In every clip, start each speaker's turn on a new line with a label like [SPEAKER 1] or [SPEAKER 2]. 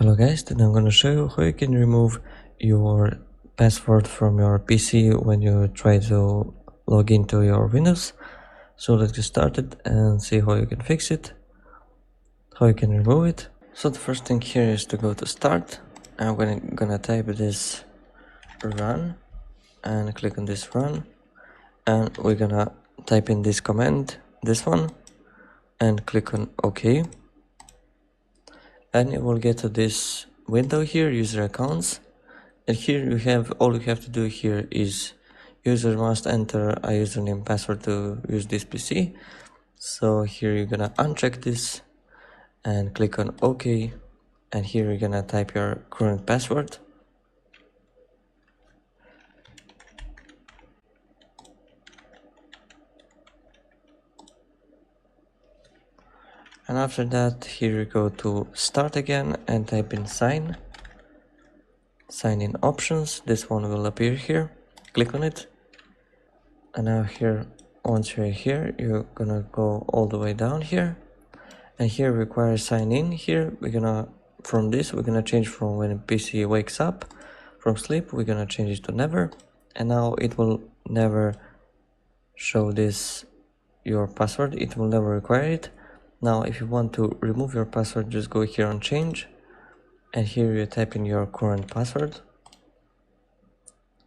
[SPEAKER 1] Hello guys, today I'm gonna show you how you can remove your password from your PC when you try to log into your Windows. So let's get started and see how you can fix it, how you can remove it. So the first thing here is to go to start. I'm gonna type this run and click on this run, and we're gonna type in this command, this one, and click on OK. And you will get to this window here, user accounts, and here you have all you have to do here is user must enter a username password to use this PC. So here you're gonna uncheck this and click on OK, and here you're gonna type your current password. And after that, here you go to start again and type in sign in options. This one will appear here. Click on it, and now here, once you're here, you're gonna go all the way down here, and here requires sign in. Here we're gonna change from when PC wakes up from sleep, we're gonna change it to never, and now it will never show this your password, it will never require it. Now if you want to remove your password, just go here on change, and here you type in your current password.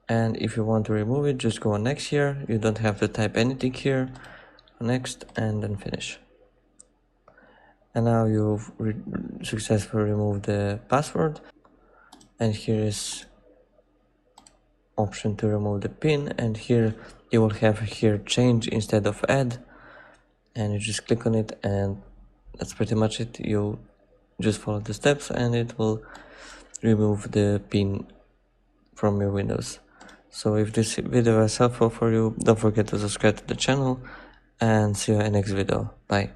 [SPEAKER 1] And if you want to remove it, just go on next here. You don't have to type anything here. Next, and then finish. And now you've successfully removed the password, and here is option to remove the pin, and here you will have here change instead of add, and you just click on it, and that's pretty much it. You just follow the steps and it will remove the pin from your Windows. So if this video was helpful for you, don't forget to subscribe to the channel, and see you in the next video. Bye.